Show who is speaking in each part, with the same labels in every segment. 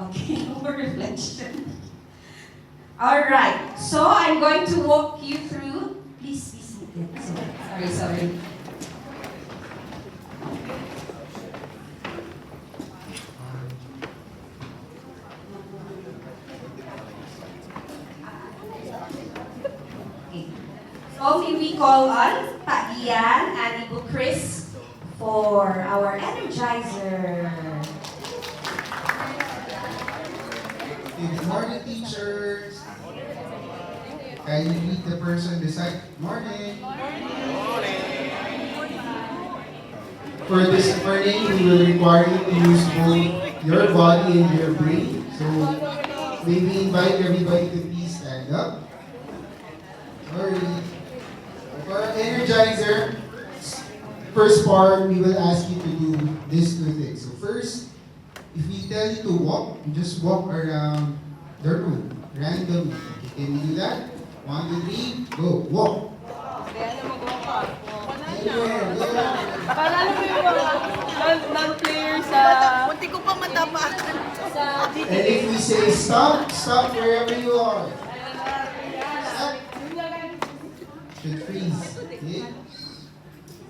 Speaker 1: Okay, no more reflection. Alright, so I'm going to walk you through. Please be seated. Sorry. Okay. So may we call on Pa Ian and Ibu Chris for our energizer.
Speaker 2: Good morning, teachers. Can you meet the person beside? Morning. For this morning, we will require you to use both your body and your brain. So, maybe invite everybody to please stand up. Sorry. For our energizer, first part, we will ask you to do these two things. So first, if we tell you to walk, you just walk around the room randomly. Okay, can you do that? 1, 2, 3, go. Walk. Anywhere, go.
Speaker 3: Paalala mo yung mga non-player sa... Munti ko pa matapakan. Sa
Speaker 2: And if we say stop, stop wherever you are. Stop. Should freeze. Okay?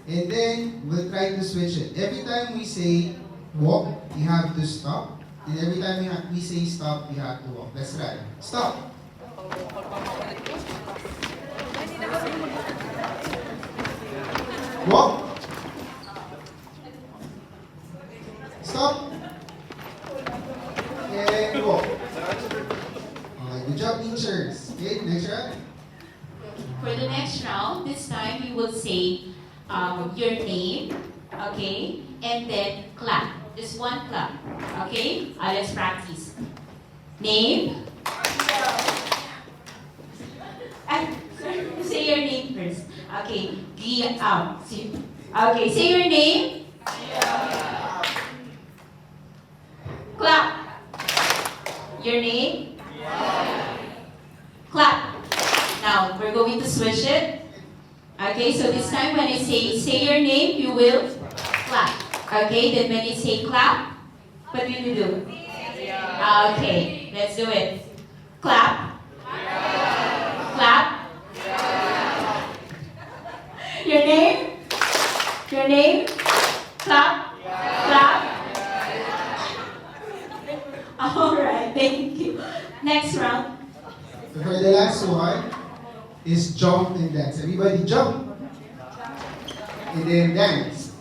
Speaker 2: And then, we'll try to switch it. Every time we say walk, you have to stop. And every time we say stop, you have to walk. Let's try. Stop. Walk. Stop. And walk. Okay, good job, teachers. Okay, next round.
Speaker 1: For the next round, this time you will say your name, okay, and then clap. Just one clap, okay? Let's practice. Name. Say your name first. Okay, okay, say your name. Clap. Your name. Clap. Now, we're going to switch it. Okay, so this time when I say your name, you will clap. Okay, then when you say clap, what will you do? Okay, let's do it. Clap. Clap. Your name? Your name? Clap. Clap. Alright, thank you. Next round.
Speaker 2: So for the last one is jump and dance. Everybody jump. And then dance.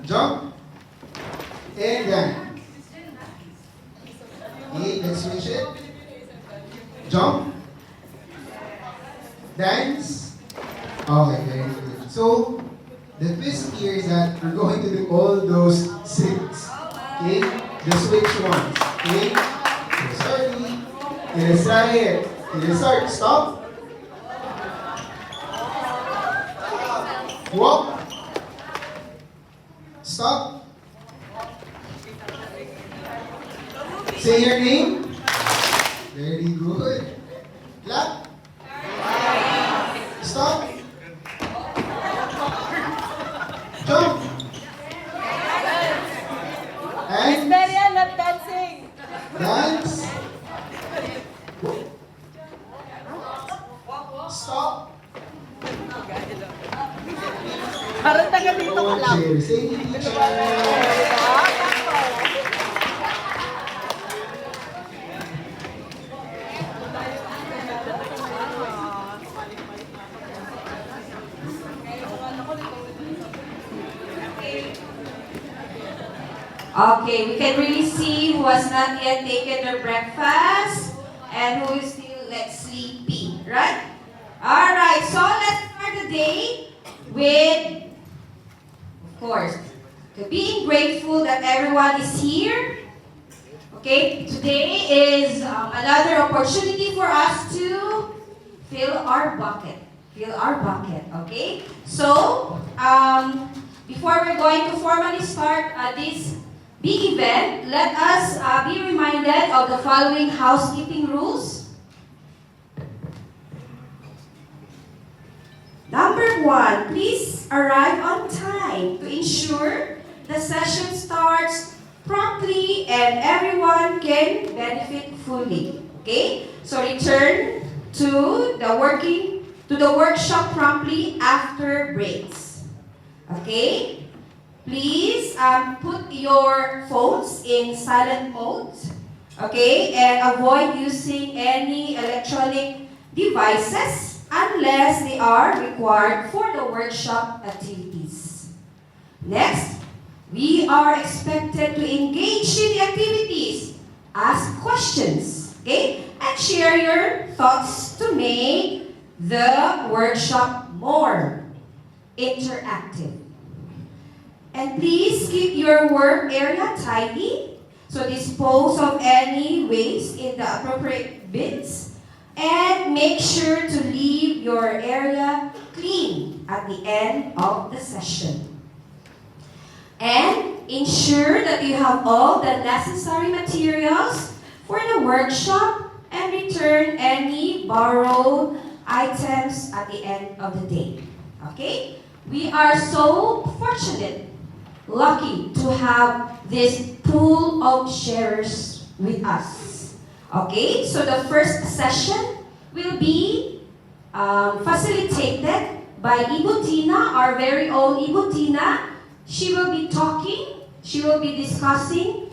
Speaker 2: Jump and dance. Okay, let's switch it. Jump. Dance. Okay, very good. So the twist here is that we're going to do all those 6. Okay? The switch ones. Okay? So sorry. Let's try it. Let's start. Stop. Walk. Stop. Say your name. Very good. Clap. Stop. Jump. And
Speaker 3: Beria, not dancing.
Speaker 2: dance. Stop.
Speaker 3: Parang taga dito ka lang.
Speaker 2: Cheers. Thank you, teacher.
Speaker 1: Okay, we can really see who has not yet taken their breakfast and who is still like sleepy, right? Alright, so let's start the day with, of course, being grateful that everyone is here. Okay, today is another opportunity for us to fill our bucket. Fill our bucket, okay? So, before we're going to formally start this big event, let us be reminded of the following housekeeping rules. Number 1, please arrive on time to ensure the session starts promptly and everyone can benefit fully. Okay? So return to the workshop promptly after breaks. Okay? Please put your phones in silent mode. Okay? And avoid using any electronic devices unless they are required for the workshop activities. Next, we are expected to engage in the activities, ask questions, okay, and share your thoughts to make the workshop more interactive. And please keep your work area tidy, so dispose of any waste in the appropriate bins, and make sure to leave your area clean at the end of the session. And ensure that you have all the necessary materials for the workshop and return any borrowed items at the end of the day. Okay? We are so fortunate, lucky to have this pool of sharers with us. Okay? So the first session will be facilitated by Ibu Tina, our very own Ibu Tina. She will be discussing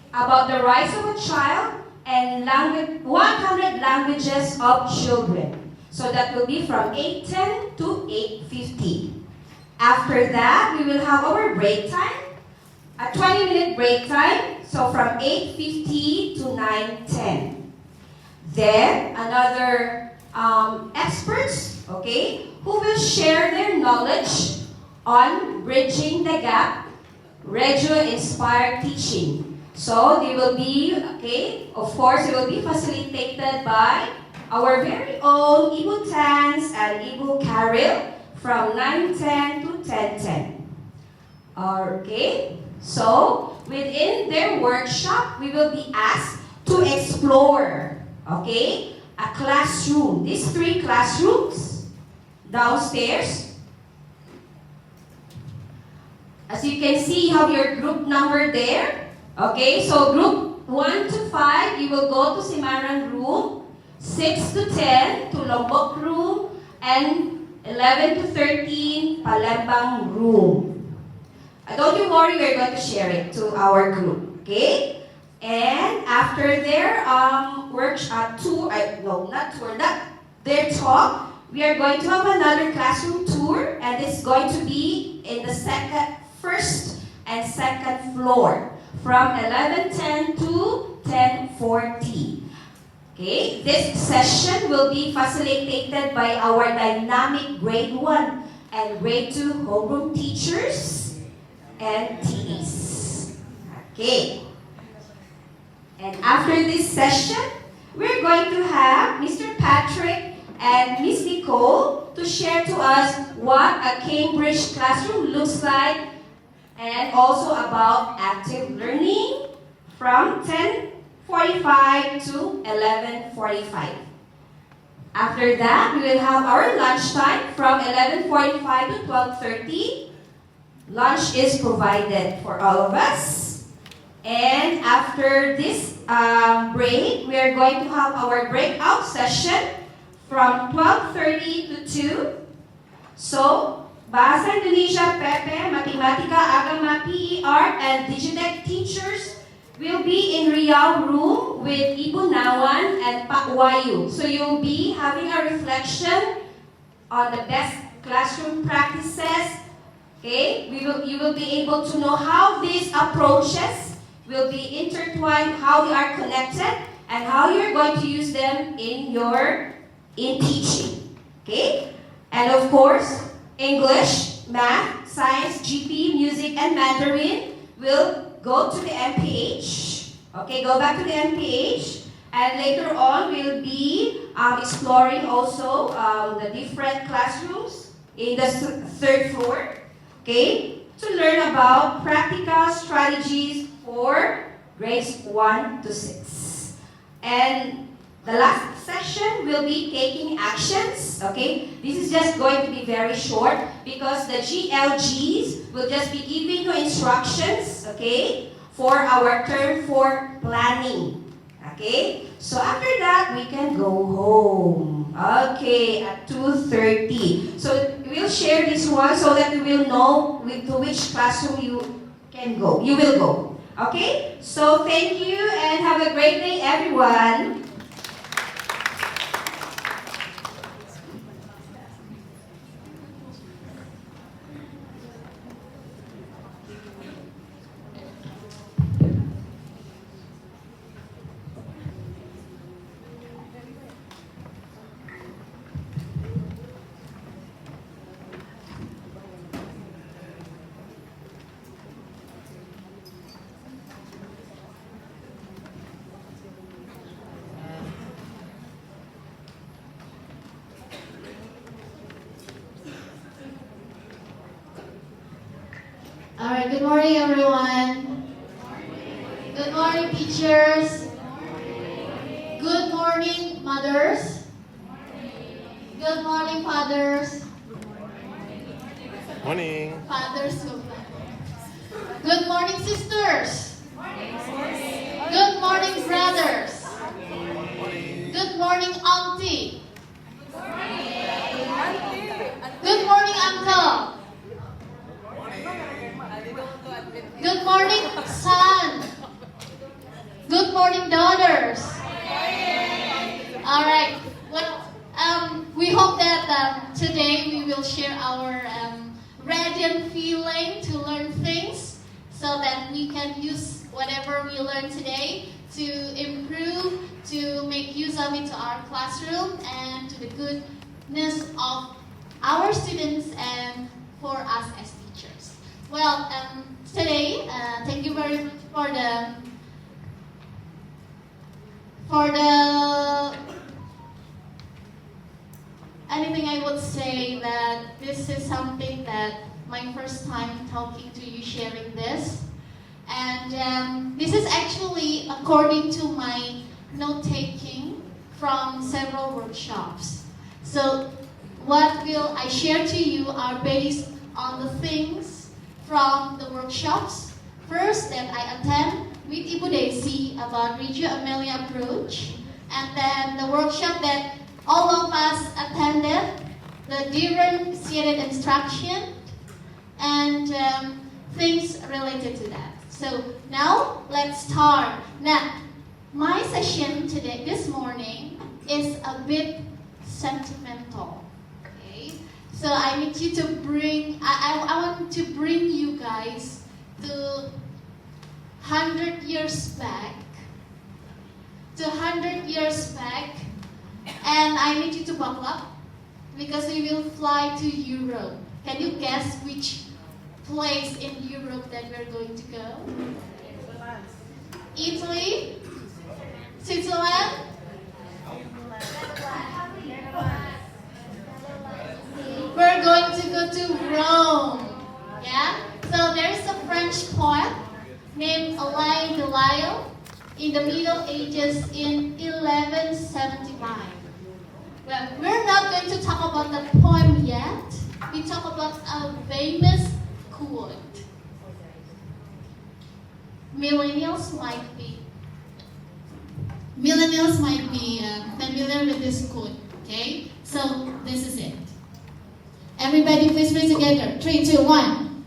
Speaker 1: about the rights of a child and 100 languages of children. So that will be from 8:10 to 8:50. After that, we will have our break time, a 20-minute break time, so from 8:50 to 9:10. Then, another experts, okay, who will share their knowledge on bridging the gap, Reggio-inspired teaching. So they will be, okay, of course, they will be facilitated by our very own Ibu Tans and Ibu Caril from 9:10 to 10:10. Okay, so within their workshop, we will be asked to explore, okay, a classroom. These 3 classrooms downstairs. As you can see, you have your group number there. Okay, so group 1 to 5, you will go to Simaran room. 6 to 10 to Lombok room. And 11 to 13, Palembang room. Don't you worry, we're going to share it to our group. Okay? And after their their talk, we are going to have another classroom tour, and it's going to be in the first and second floor from 11:10 to 10:40. Okay, this session will be facilitated by our dynamic grade 1 and grade 2 homeroom teachers and TAs. Okay. And after this session, we're going to have Mr. Patrick and Miss Nicole to share to us what a Cambridge classroom looks like, and also about active learning from 10:45 to 11:45. After that, we will have our lunchtime from 11:45 to 12:30. Lunch is provided for all of us. And after this break, we are going to have our breakout session from 12:30 to 2. So, Bahasa Indonesia, Pepe, Matematika, Agama, PE, Art, and Digitech teachers will be in Riau room with Ibu Nawan and Pak Wayu. So you'll be having a reflection on the best classroom practices. Okay, you will be able to know how these approaches will be intertwined, how they are connected, and how you're going to use them in teaching. Okay, and of course, English, Math, Science, GP, Music, and Mandarin will go to the MPH. Okay, go back to the MPH. And later on, we'll be exploring also the different classrooms in the 3rd floor. Okay, to learn about practical strategies for grades 1 to 6. And the last section will be taking actions. Okay, this is just going to be very short because the GLGs will just be giving you instructions, okay, for our term 4 planning. Okay? So after that, we can go home. Okay, at 2:30. So we'll share this one so that we will know to which classroom you can go. You will go. Okay? So thank you and have a great day, everyone.
Speaker 4: Alright, good morning everyone. Good morning teachers. Good morning mothers. Good morning fathers.
Speaker 5: Morning.
Speaker 4: Fathers. Good morning sisters. Good morning brothers. Good morning auntie. Good morning uncle. Good morning, son. Good morning, daughters. All right. Well, we hope that today we will share our radiant feeling to learn things, so that we can use whatever we learn today to improve, to make use of it to our classroom and to the goodness of our students and for us as teachers. Well, today, thank you very much for the anything I would say that this is something that my first time talking to you, sharing this, and this is actually according to my note taking from several workshops. So what will I share to you are based on the things from the workshops. First, that I attend with Ibu Desi about Reggio Emilia approach, and then the workshop that all of us attended, the differentiated instruction, and things related to that. So now let's start. Now, my session today, this morning, is a bit sentimental. Okay, so I need you to bring. I want to bring you guys to 100 years back. To 100 years back, and I need you to buckle up because we will fly to Europe. Can you guess which place in Europe that we're going to go? Italy? Switzerland? We're going to go to Rome. Yeah? So there's a French poet named Alain Delille in the Middle Ages in 1175. Well, we're not going to talk about the poem yet. We talk about a famous quote. Millennials might be familiar with this quote. Okay, so this is it. Everybody, please read together. 3, 2, 1.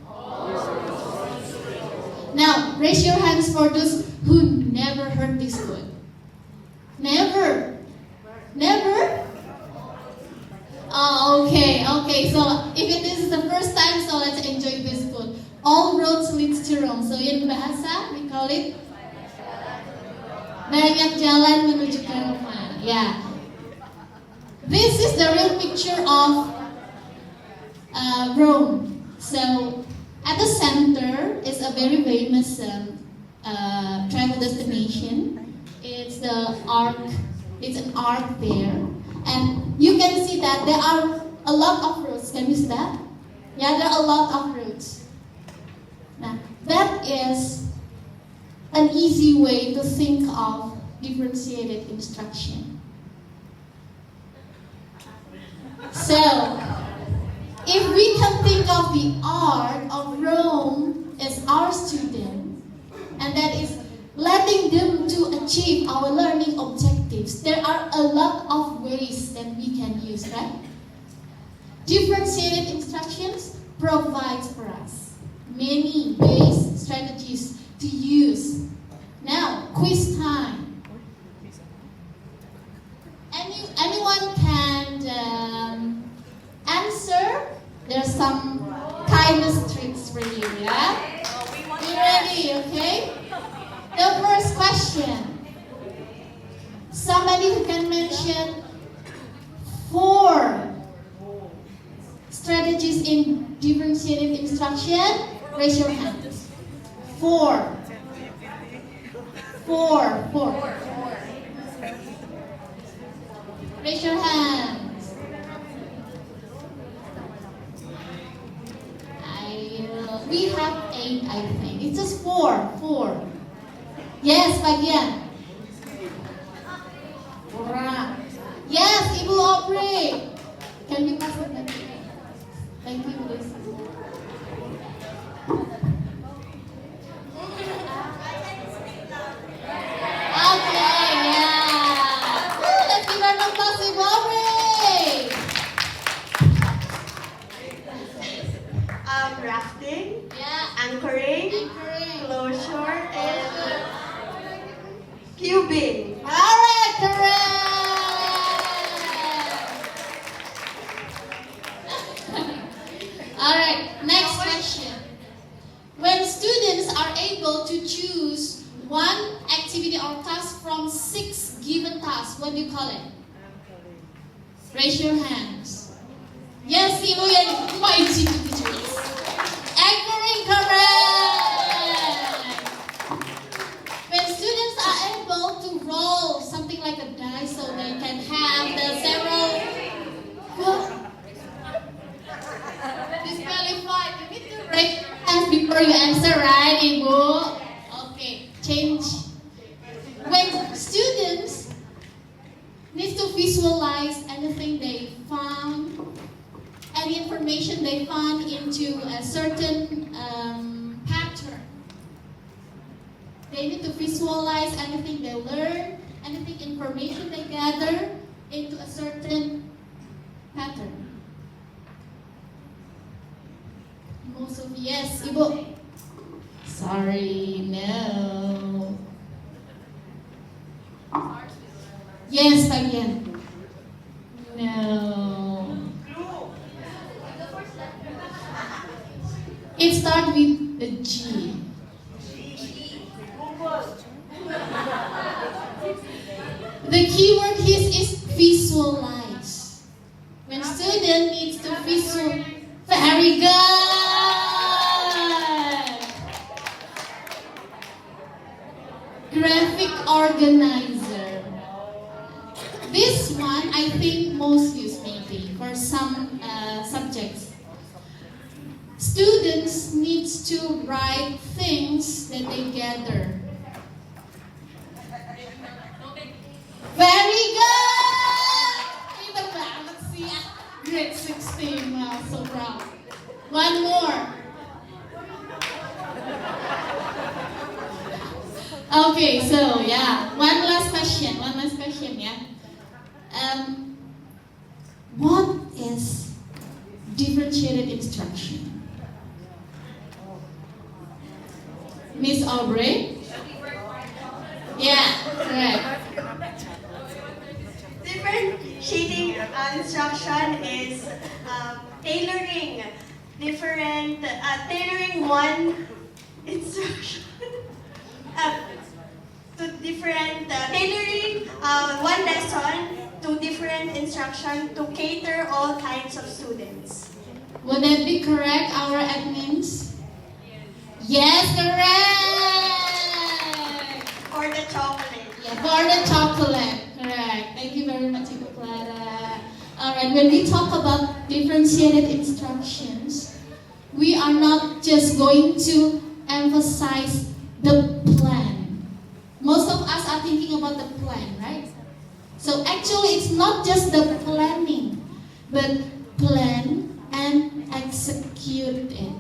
Speaker 4: Now, raise your hands for those who never heard this quote. Never. Never? Oh, okay. So if this is the first time, so let's enjoy this quote. All roads lead to Rome. So in bahasa, we call it banyak jalan menuju ke Roma. Yeah. This is the real picture of Rome. So at the center is a very famous travel destination. It's the arc. It's an arc there, and you can see that there are a lot of roads. Can you see that? Yeah, there are a lot of roads. Now, that is an easy way to think of differentiated instruction. So, if we can think of the art of Rome as our student, and that is letting them to achieve our learning objectives. There are a lot of ways that we can use, right? Differentiated instructions provides for us many ways, strategies to use. Now, quiz time. Anyone can answer. There's some kindness tricks for you, yeah? You ready, okay? The first question. Somebody who can mention 4 strategies in differentiated instruction, raise your hand. 4. 4. Raise your hands. We have 8, I think. It's just 4. Yes, bagian. Yes, Ibu Aubrey. Can you pass it back? Thank you, please. Okay, yeah. Let's give her an applause, Ibu Aubrey.
Speaker 3: Rafting,
Speaker 4: Yeah.
Speaker 3: anchoring,
Speaker 4: Anchoring.
Speaker 3: closure, and cubing.
Speaker 4: Alright, correct. Alright, next question. When students are able to choose one activity or task from 6 given tasks, what do you call it? Raise your hands. Yes, Ibu yang quite choose. Anchoring, correct. When students are able to roll something like a dice so they can have the several disqualified, you need to raise your hands before you answer, right, Ibu? Okay, change. When students need to visualize anything they found, any information they found into a certain pattern. They need to visualize anything they learn, anything information they gather into a certain pattern. Most of yes, Ibu. Sorry, no. Yes, again. No. It starts with a G. The keyword here is visualize. When student needs to visualize, very good. Graphic organizer. This one I think most use maybe for some subjects. Students need to write things that they gather. Very good! Pinter banget sih ya. Grade 16, wow, so proud. One more. Okay, so yeah, one last question, yeah. What is differentiated instruction? Miss Aubrey? Yeah, correct.
Speaker 3: Differentiating instruction is tailoring one instruction to different, tailoring one lesson to different instruction to cater all kinds of students.
Speaker 4: Would that be correct, our admins? Yes, correct!
Speaker 3: For the chocolate.
Speaker 4: Yeah, for the chocolate, correct. Thank you very much, Ibu Clara. Alright, when we talk about differentiated instructions, we are not just going to emphasize the plan. Most of us are thinking about the plan, right? So actually, it's not just the planning, but plan and execute it.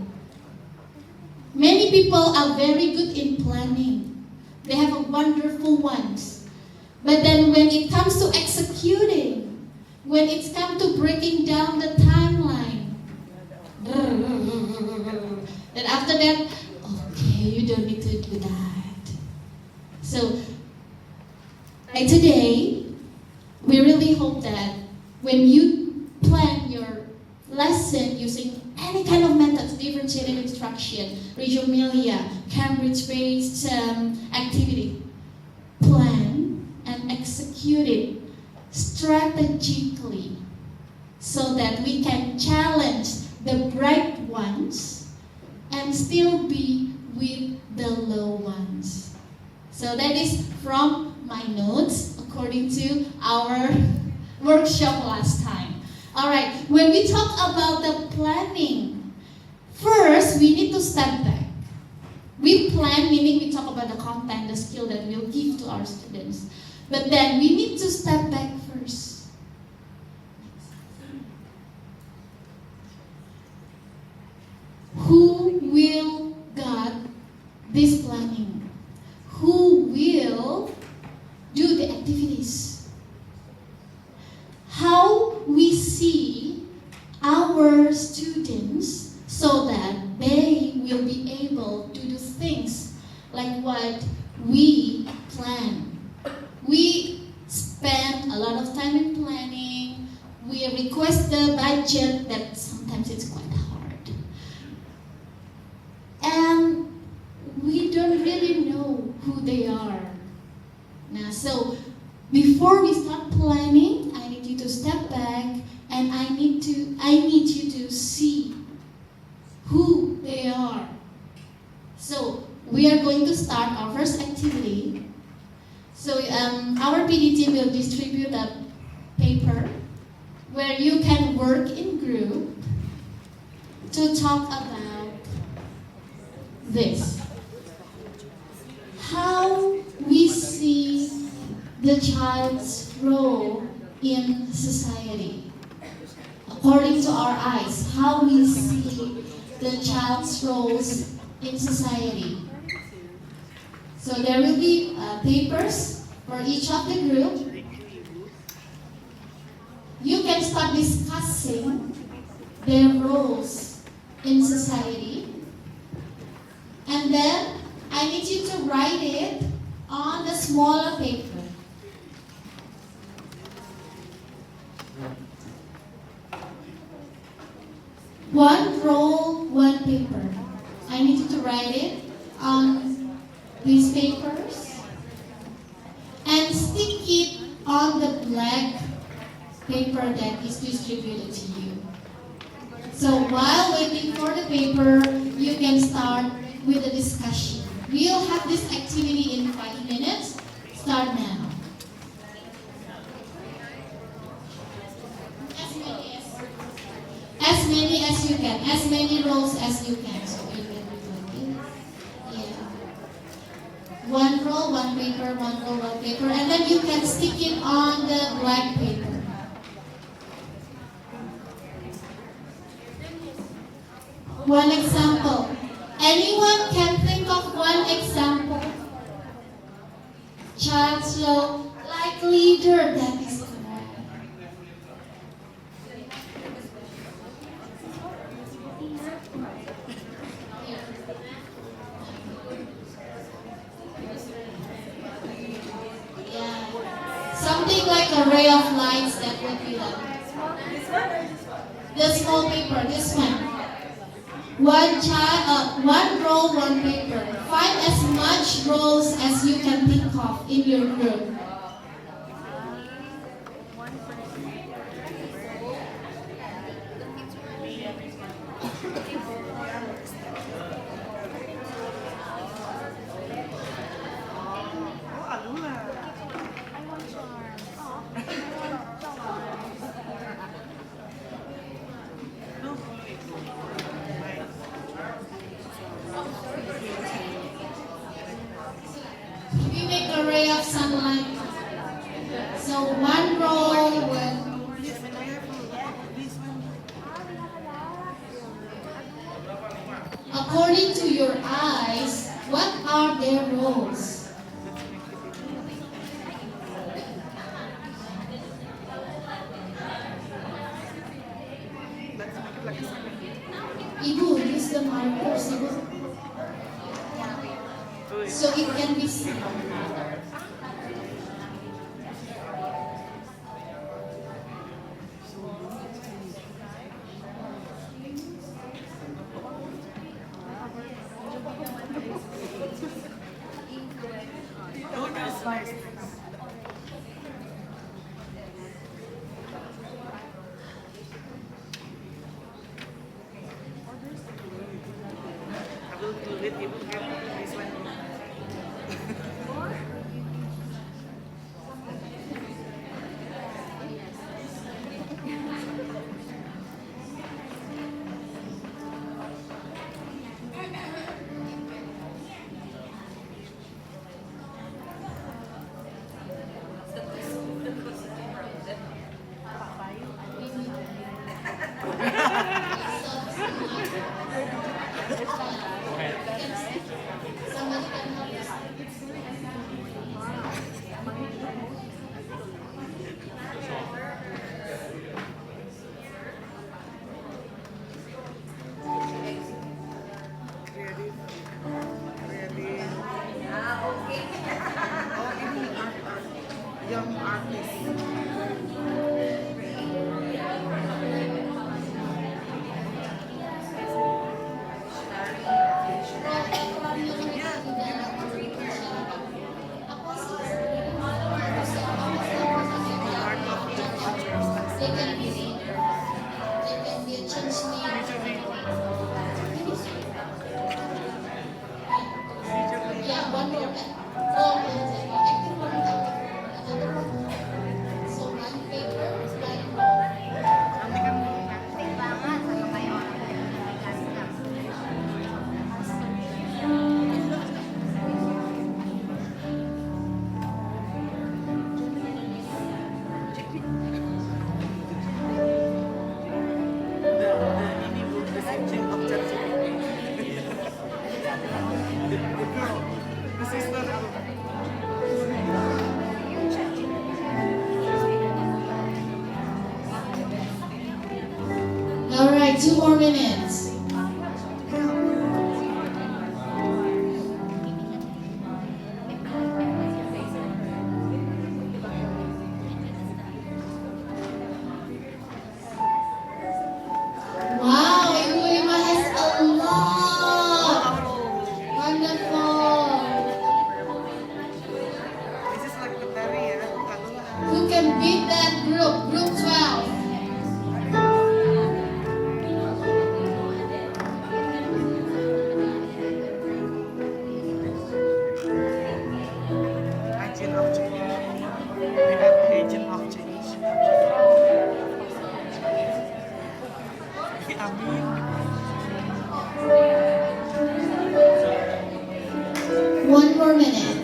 Speaker 4: Many people people are very good in planning. They have a wonderful ones. But then when it comes to executing, when it's come to breaking down the timeline, then after that, okay, you don't need to do that. So, like today, we really hope that when you plan your lesson using any kind of methods, differentiated instruction, Reggio Emilia, Cambridge-based activity, plan and execute it strategically so that we can challenge the bright ones and still be with the low ones. So that is from my notes according to our workshop last time. Alright, when we talk about the planning, first we need to step back. We plan, meaning we talk about the content, the skill that we'll give to our students. But then we need to step back first. Who will guide this planning? Who will do the activities? How we see our students so that they will be able to do things like what we plan. We spend a lot of time in planning. We request the budget that sometimes it's quite hard. And we don't really know who they are. Now, so before we start planning, I need you to step back and I need you to see who they are. So we are going to start our first activity. So our PD team will distribute a paper where you can work in group to talk about this. How we see the child's role in society. According to our eyes, how we see the child's roles in society. So there will be papers for each of the group. You can start discussing their roles in society. And then I need you to write it on the smaller paper. One role, one paper. I need you to write it on these papers and stick it on the black paper that is distributed to you. So while waiting for the paper, you can start with the discussion. We'll have this activity in 5 minutes. Start now. As many as you can, as many roles as you can. So you can do it. Yeah. One roll, one paper, one roll, one paper, and then you can stick it on the black paper. One example. Anyone can think of one example. Child's role, like leader, that is correct. Yeah. Something like a ray of lights that would be that. The small paper, this one. One roll, one paper. Find as much roles as you can think of in your group. We make a ray of sunlight. according to your eyes, what are their roles? Ibu, use the markers, Ibu. So it can be seen. Somebody can help us.
Speaker 5: Young artist.
Speaker 4: They can be leader. They can be a church leader. Yeah, one more. Four minutes. Acting one down. Another one. So one paper, one roll. All right, 2 more minutes. Wow, Ibu Ima has a lot. Wonderful.
Speaker 5: This is like the very
Speaker 4: Who can beat that group? Group 12.
Speaker 5: agent of change. We have agent of change. Amin.
Speaker 4: 1 more minute.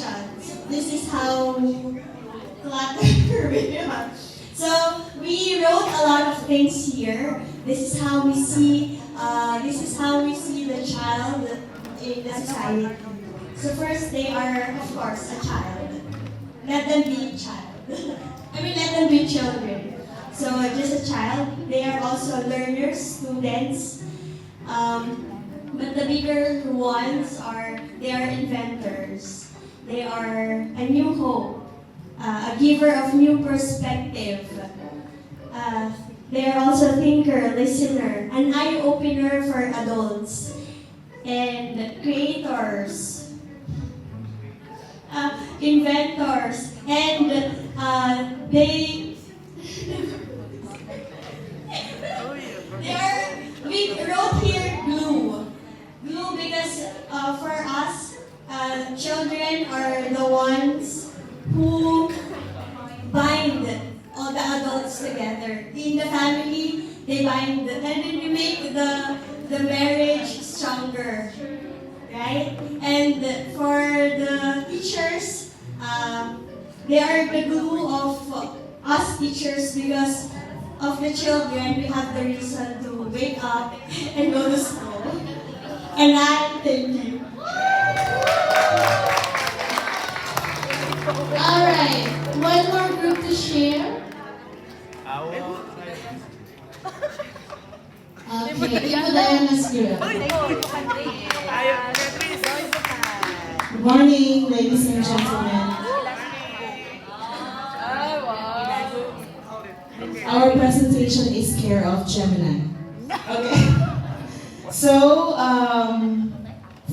Speaker 3: instructions. This is how clutter we are. So we wrote a lot of things here. This is how we see. This is how we see the child in the society. So first, they are, of course, a child. Let them be child. Let them be children. So just a child. They are also learners, students. But the bigger ones they are inventors. They are a new hope, a giver of new perspective. They are also a thinker, listener, an eye-opener for adults, and creators, inventors, and they are. We wrote here glue. Glue because for us, children are the ones who bind all the adults together. In the family, they bind, and then they make the marriage stronger, right? And for the teachers, they are the glue of us teachers because of the children. We have the reason to wake up and go to school. And I thank you.
Speaker 4: Alright, one more group to share. Okay, Ibu Diana's group.
Speaker 6: Good morning, ladies and gentlemen. Our presentation is care of Gemini. Okay. So,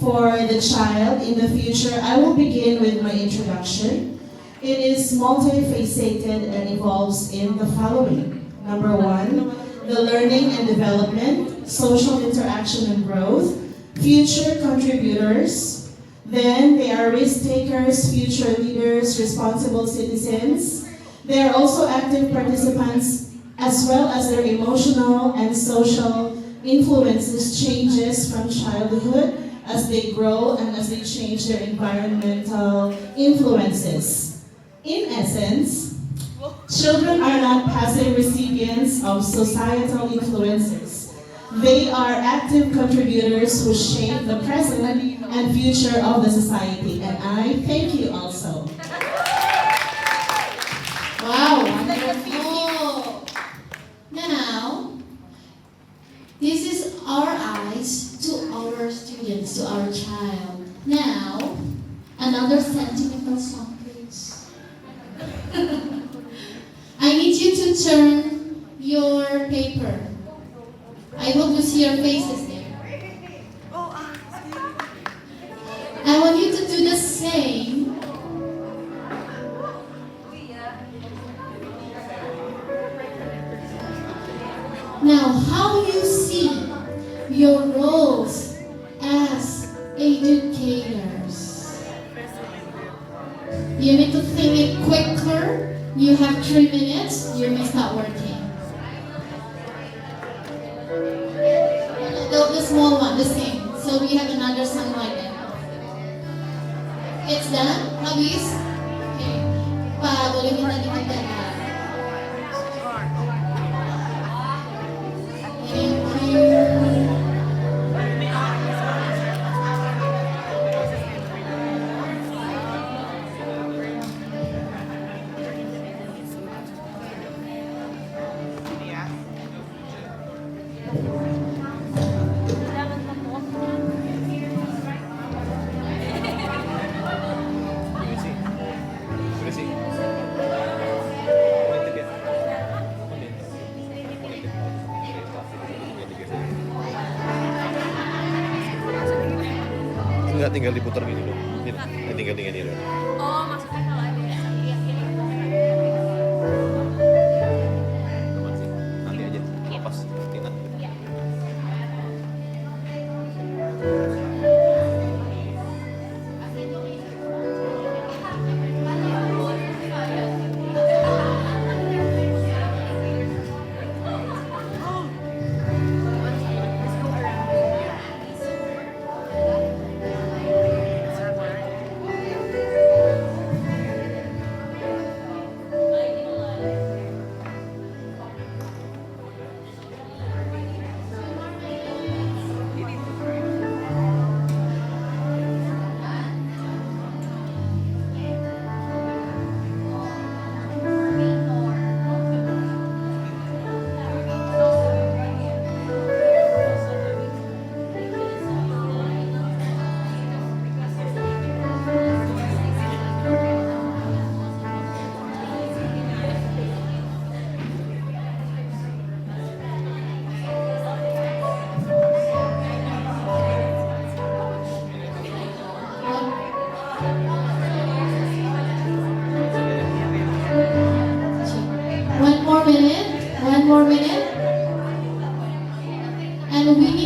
Speaker 6: for the child in the future, I will begin with my introduction. It is multifaceted and evolves in the following. Number one, the learning and development, social interaction and growth, future contributors. Then they are risk takers, future leaders, responsible citizens. They are also active participants, as well as their emotional and social influences changes from childhood as they grow and as they change their environmental influences. In essence, children are not passive recipients of societal influences. They are active contributors who shape the present and future of the society. And I thank you also.
Speaker 4: Wow, wonderful. Now, this is our eyes to our students, to our child. Now, another sentimental song, please. I need you to turn your paper. I hope you see your faces there. I want you to do the same. Now, how you see your roles as educators? You need to think it quicker. You have 3 minutes. You may start working. The small one, the same. So we have another song like that. It's done? Habis? Okay. Pa, boleh minta dikit kan? Thank you.
Speaker 7: Enggak, tinggal diputar gini dong. Tinggal gini dong.
Speaker 8: Oh, maksudnya kalau ada
Speaker 7: Nanti aja lepas tinggal.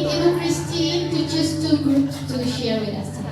Speaker 4: need Ibu Christine to choose two groups to share with us today.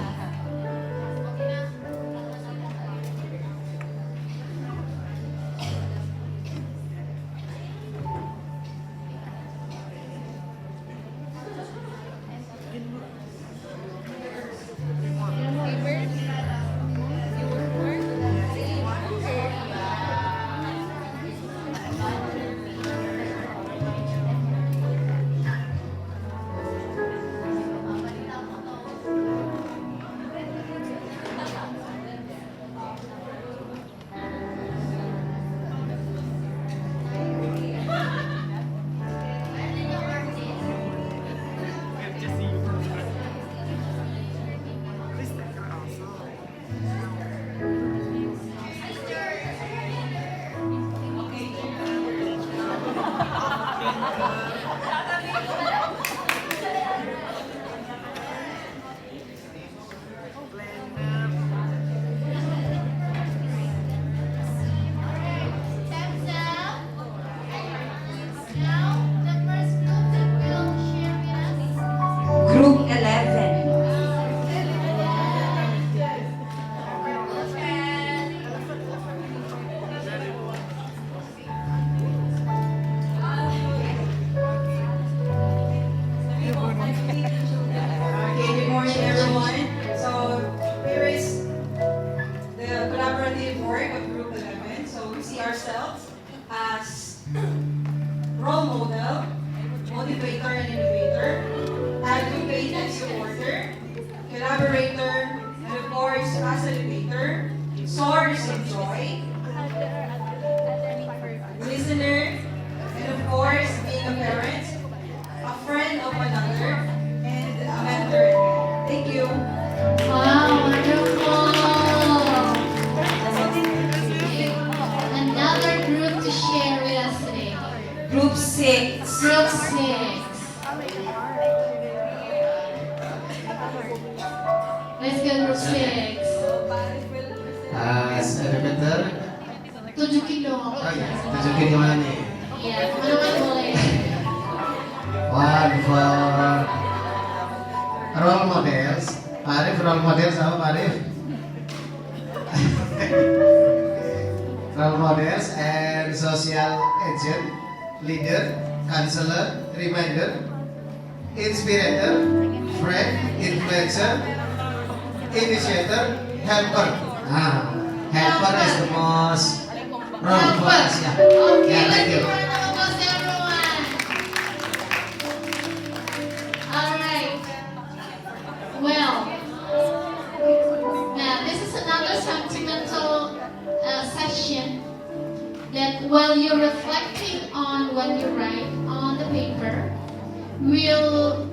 Speaker 1: Group 11.
Speaker 8: Okay, good morning everyone. So here is the collaborative work of Group 11. So we see ourselves as role model, motivator and innovator, advocate and supporter, collaborator, and of course facilitator, source of joy, listener, and of course being a parent, a friend of another, and a mentor. Thank you.
Speaker 4: Wow, wonderful! Another group to share with us today.
Speaker 1: Group 6.
Speaker 4: Group 6. Let's go group 6.
Speaker 9: Senator,
Speaker 4: 7 dong.
Speaker 9: tunjukin di mana nih?
Speaker 4: Iya, kemana-mana boleh.
Speaker 9: One for role models. Pak Arif role model sama Pak Arif. Role models and social agent, leader, counselor, reminder, inspirator, friend, influencer, initiator, helper. Helper is the most wrong for us, yeah.
Speaker 4: Okay,
Speaker 9: Yeah,
Speaker 4: let's
Speaker 9: thank you.
Speaker 4: give a round of applause to everyone. Alright. Well, now this is another sentimental session that while you're reflecting on what you write on the paper, we'll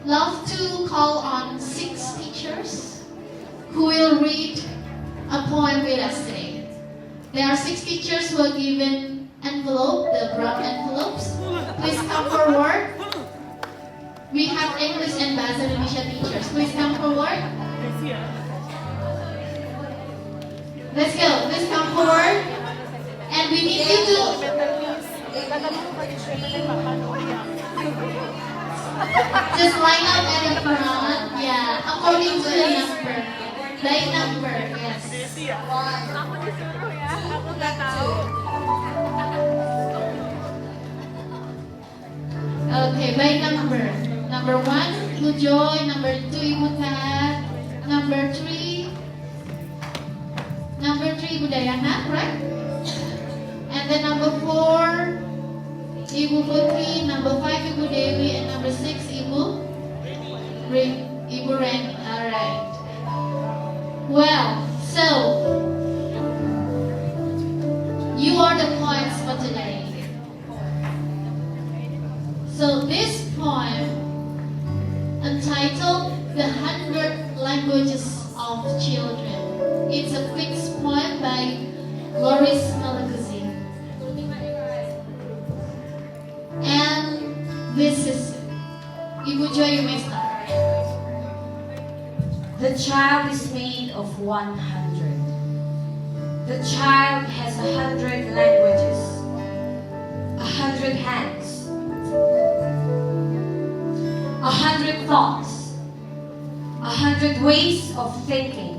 Speaker 4: love to call on 6 teachers who will read a poem with us today. There are 6 teachers who are given envelope, the brown envelopes. Please come forward. We have English and Bahasa Indonesia teachers. Please come forward. Let's go. Please come forward. And we need you to just line up at the front. Yeah, according to the number. By number, yes. Okay, by number. Number 1, Ibu Joy. Number 2, Ibu Kat. Number 3, Ibu Dayana, right? And then number 4, Ibu Putri. Number 5, Ibu Dewi. And number 6, Ibu Ren. Alright. Well, so you are the poets for today. So this poem entitled The 100 Languages of Children. It's a fixed poem by Loris Malaguzzi. And this is Ibu Joy, you may start.
Speaker 1: The child is made of 100. The child has 100 languages, 100 hands. 100 thoughts, 100 ways of thinking,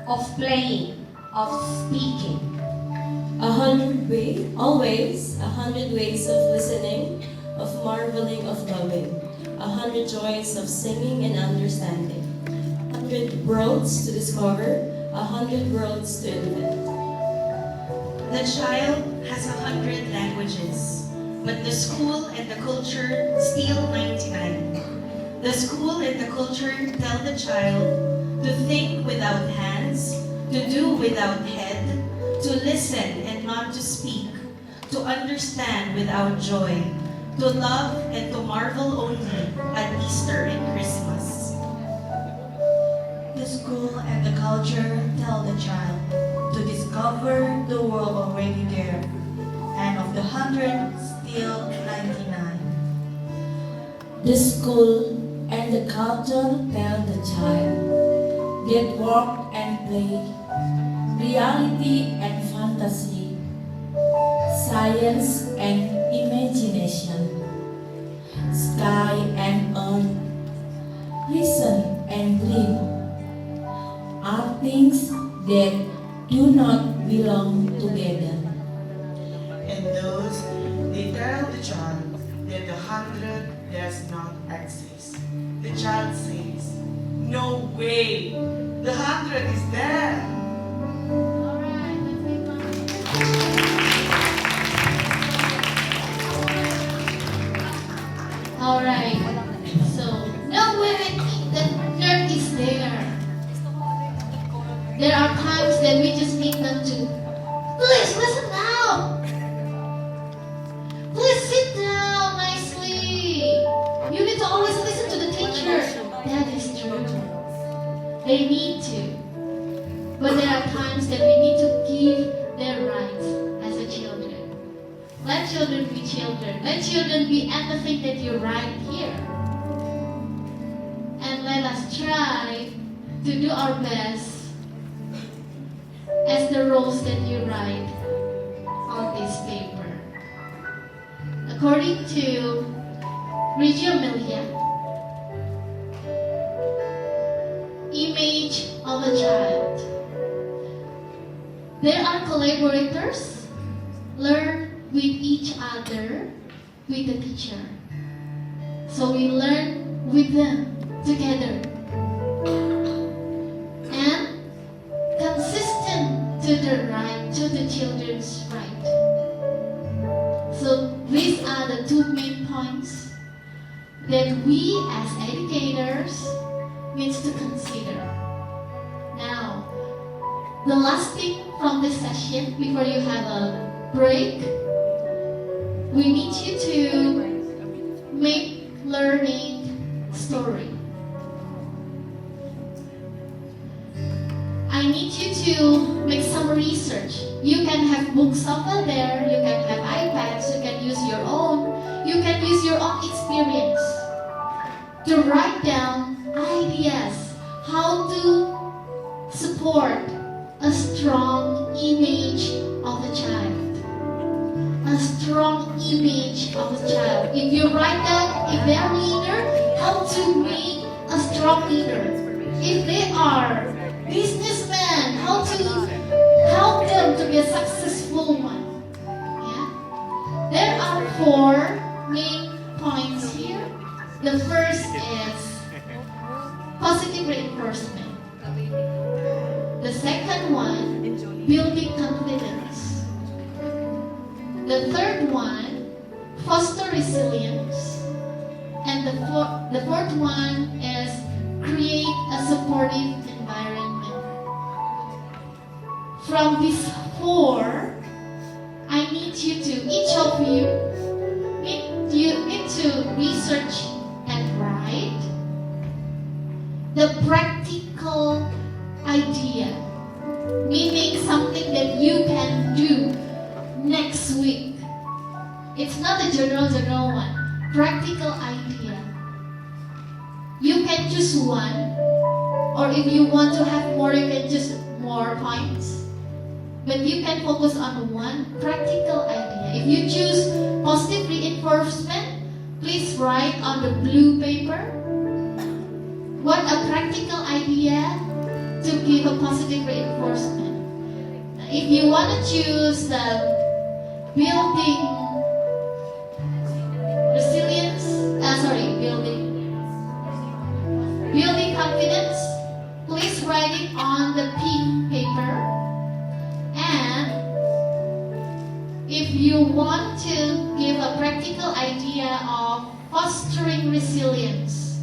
Speaker 1: of playing, of speaking.
Speaker 10: 100 ways, always, 100 ways of listening, of marveling, of loving, 100 joys of singing and understanding, 100 worlds to discover, 100 worlds to invent.
Speaker 11: The child has 100 languages, but the school and the culture still 99. The school and the culture tell the child to think without hands, to do without head, to listen and not to speak, to understand without joy, to love and to marvel only at Easter and Christmas.
Speaker 3: The school and the culture tell the child to discover the world already there, and of the 100, still 99.
Speaker 10: The school and the culture tell the child, get work and play, reality and fantasy, science and imagination, sky and earth, reason and dream, are things that do not belong together.
Speaker 5: And those, they tell the child that the 100 does not exist. The child says, no way, the 100 is there.
Speaker 4: Alright, let's move on. Alright, so, no way, the nerd is there. There are times that we just need them to, please listen now. Please sit down nicely. You need to always listen to the teacher. That is true. They need to. But there are times that we need to give their rights as a children. Let children be children. Let children be anything that you write here. And let us try to do our best as the roles that you write on this paper. According to Reggio Emilia, image of a child. There are collaborators, learn with each other, with the teacher. So we learn with them together. And consistent to the right, to the children's right. So these are the two main points that we as educators needs to consider. Now, the last thing from this session, before you have a break, we need you to make learning story. I need you to make some research. You can have books over there, you can have iPads, you can use your own, you can use your own experience to write down ideas how to support a strong image of a child. A strong image of a child. If you write down if they are leader, how to make a strong leader. If they are businessmen, how to help them to be a successful one. Yeah? There are 4 main points here. The first is positive reinforcement. The second one, building confidence. The third one, foster resilience. And the fourth one is create a supportive environment. From these 4, I need you to, each of you need to research and write the practical idea, meaning something that you can do next week. It's not a general one, practical idea. You can choose one, or if you want to have more, you can choose more points. But you can focus on one practical idea. If you choose positive reinforcement, please write on the blue paper what a practical idea to give a positive reinforcement. If you want to choose the building resilience, building confidence, please write it on the pink paper. And if you want to give a practical idea of fostering resilience,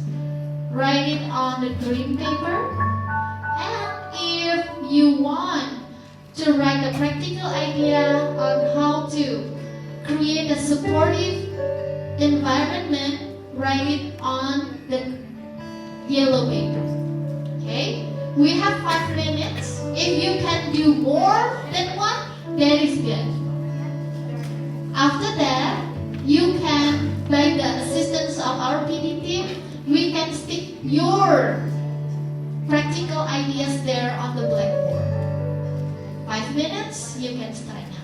Speaker 4: write it on the green paper. And if you want to write a practical idea on how to create a supportive environment, write it on the yellow paper. Okay? We have 5 minutes. If you can do more than one, that is good. After that, you can, by the assistance of our PD team, we can stick your practical ideas there on the blackboard. 5 minutes, you can start now.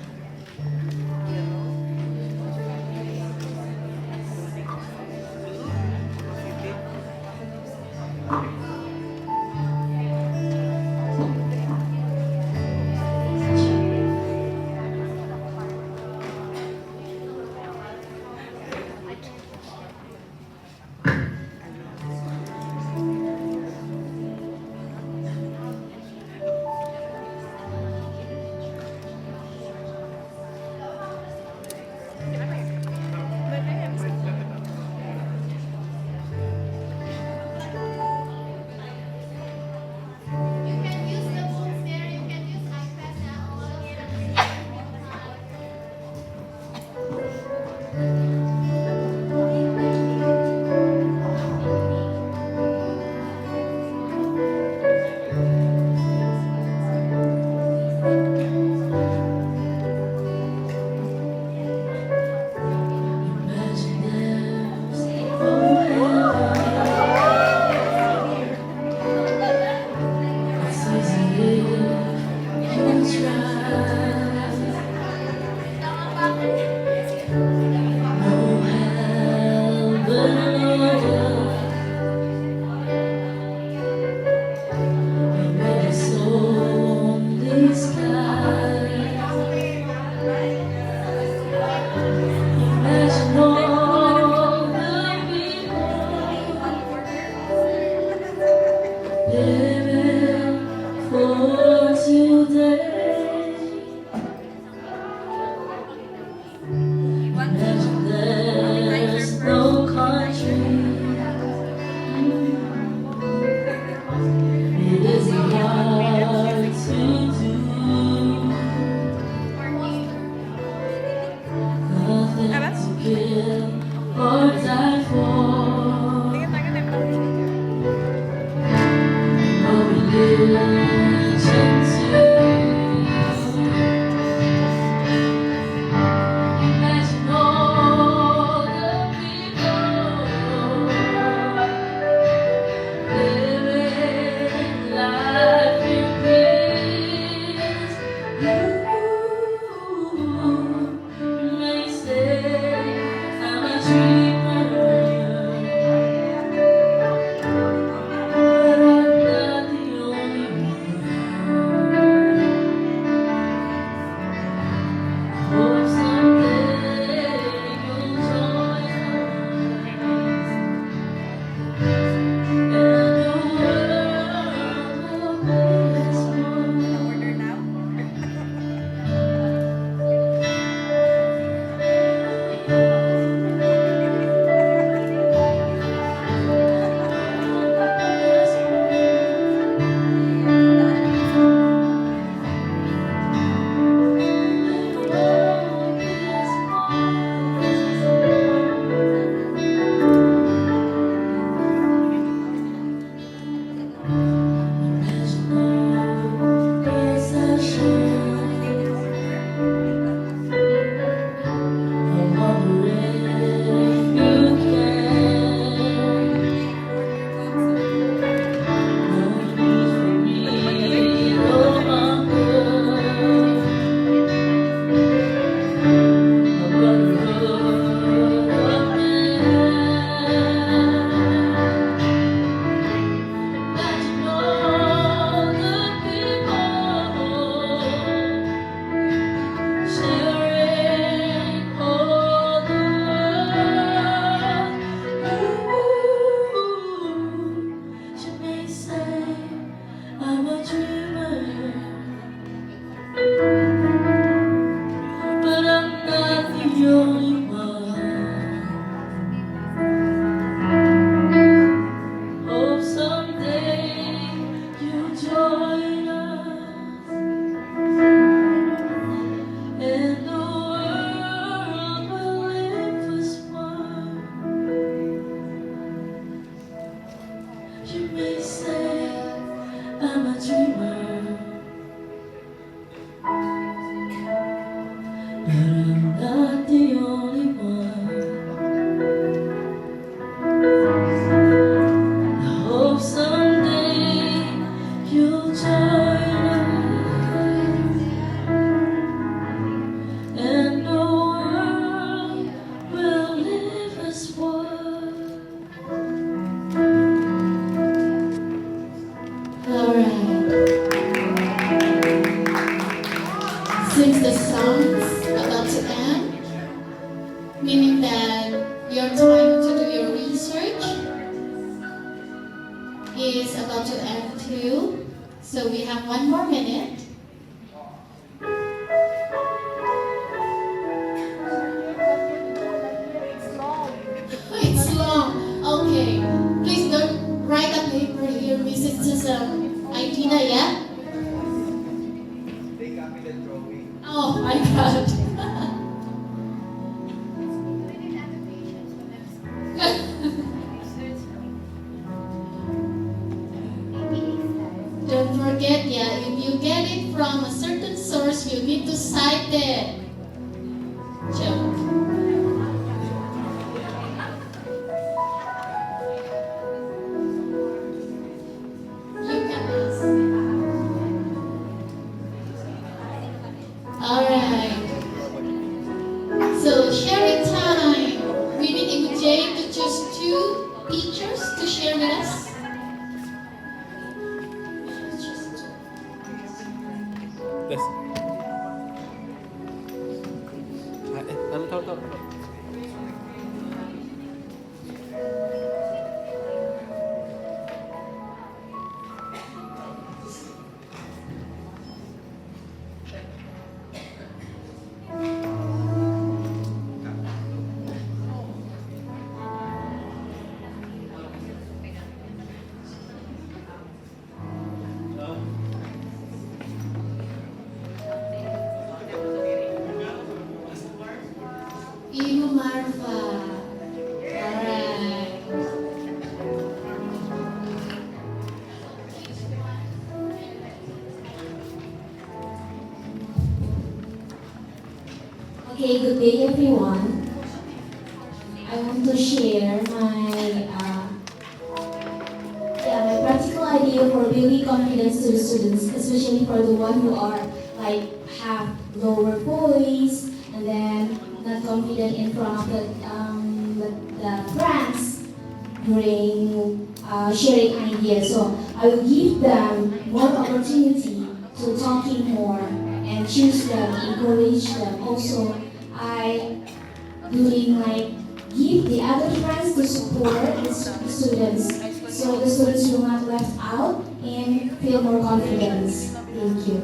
Speaker 10: am a dreamer, but I'm not the only one. I hope someday you'll join us, and the world will live as one.
Speaker 4: Alright. Since the song's about to end, meaning that your time to do your research is about to end too, so we have 1 more minute. It's long. Okay. Please don't write a paper here, Mrs. Idina, yeah? Oh my God. Don't forget, yeah, if you get it from a certain source, you need to cite it. Joke. You can ask. Alright. So, sharing time. We need Jane to choose 2 teachers to share with us.
Speaker 7: Yes. Ano tawag?
Speaker 4: Ibu Marfa. Alright.
Speaker 10: Okay, good day everyone. I want to share my practical idea for building confidence to the students, especially for the one who are like have lower voice and then not confident in front of the friends during sharing ideas. So I will give them more opportunity to talking more and choose them, encourage them. Also, I doing like give the other friends to support the students, so the students will not left out and feel more confidence. Thank you.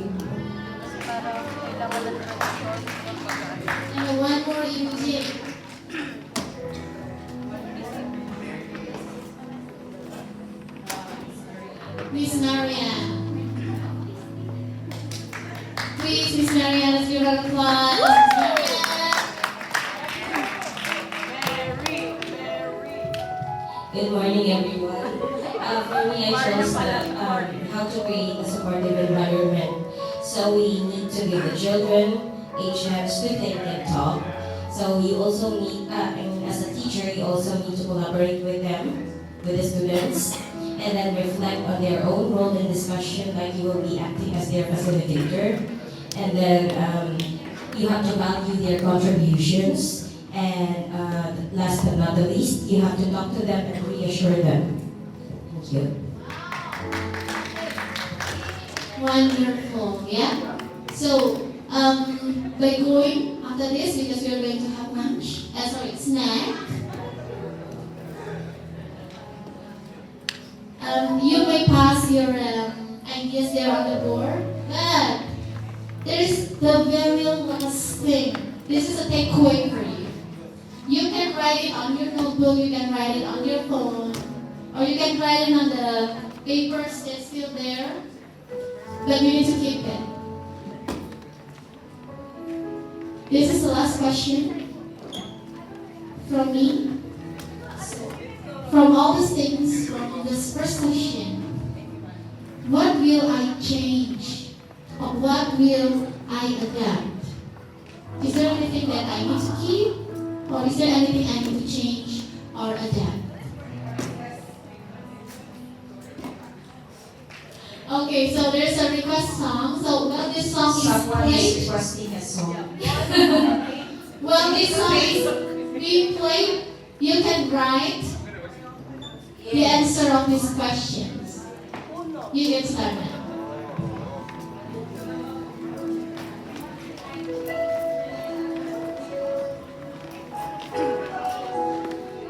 Speaker 4: And 1 more Eugene. Miss Marianne. Please, Miss Marianne, let's give her applause. Miss Marianne.
Speaker 10: Good morning, everyone. For me, I chose how to create a supportive environment. So we need to give the children a chance to think and talk. So you also need, as a teacher, you also need to collaborate with them, with the students, and then reflect on their own role in discussion, like you will be acting as their facilitator. And then you have to value their contributions. And last but not the least, you have to talk to them and reassure them. Thank you.
Speaker 4: Wonderful, yeah? So, by going after this, because we are going to have lunch, snack, you may pass your ideas there on the board, but there is the very last thing. This is a takeaway for you. You can write it on your notebook, you can write it on your phone, or you can write it on the papers that's still there, but you need to keep it. This is the last question from me. From all these things, from this first question, what will I change? Or what will I adapt? Is there anything that I need to keep? Or is there anything I need to change or adapt? Okay, so there's a request song. So while this song is
Speaker 1: Someone is
Speaker 4: played,
Speaker 1: requesting a song.
Speaker 4: while this song is being played, you can write the answer of these questions. You get started.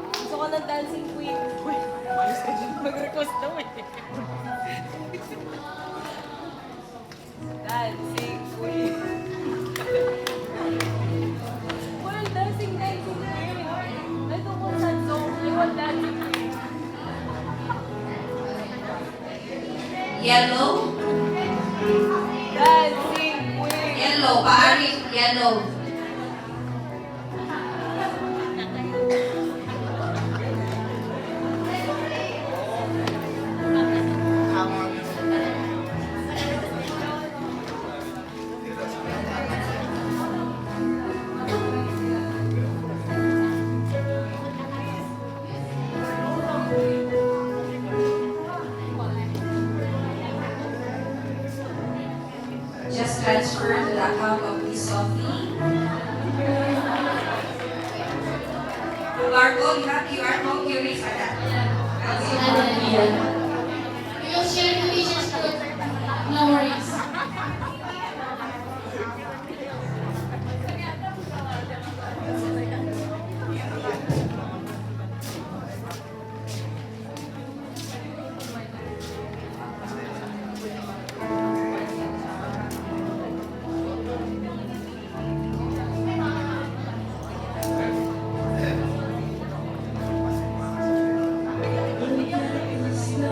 Speaker 10: Gusto ko ng dancing queen. Mag-request daw eh. Dancing queen. Well, dancing queen. I don't want that song. I want dancing queen.
Speaker 1: Yellow?
Speaker 10: Dancing queen.
Speaker 1: Yellow, pari. Yellow. Just transfer to the account of Miss Sophie. Marco, you have QR code, you raise that.
Speaker 4: We will share the pictures group. No worries.
Speaker 3: Snow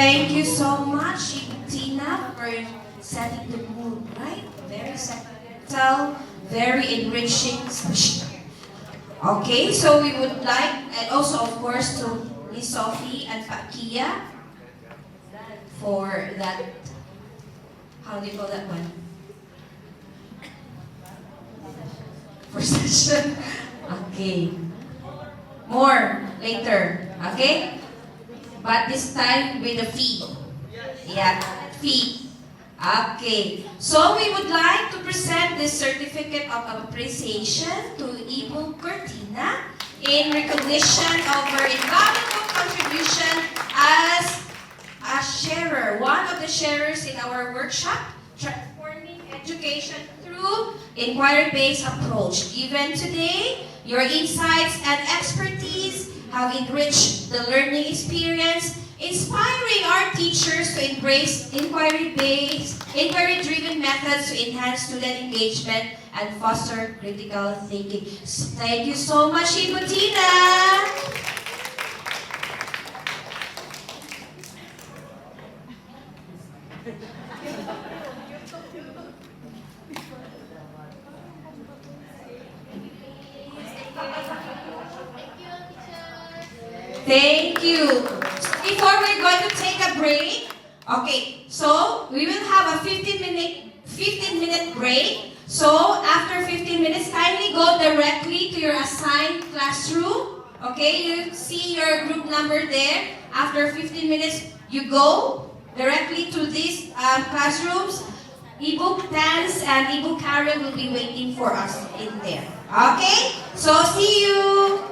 Speaker 1: Thank you so much, Tina, for setting the mood, right? Very sentimental, very enriching. Okay, so we would like, and also of course to Miss Sophie and Pakia for that, how do you call that one? For session. Okay. More later. Okay? But this time with a fee. Yeah, fee. Okay. So we would like to present this certificate of appreciation to Ibu Cortina in recognition of her invaluable contribution as a sharer, one of the sharers in our workshop, Transforming Education Through Inquiry-Based Approach. Given today, your insights and expertise have enriched the learning experience, inspiring our teachers to embrace inquiry-driven methods to enhance student engagement and foster critical thinking. So thank you so much, Ibu Tina. Thank you. Before we're going to take a break, okay, so we will have a 15-minute break. So after 15 minutes, kindly go directly to your assigned classroom. Okay, you see your group number there. After 15 minutes, you go directly to these classrooms. Ibu Tans and Ibu Karen will be waiting for us in there. Okay, so see you.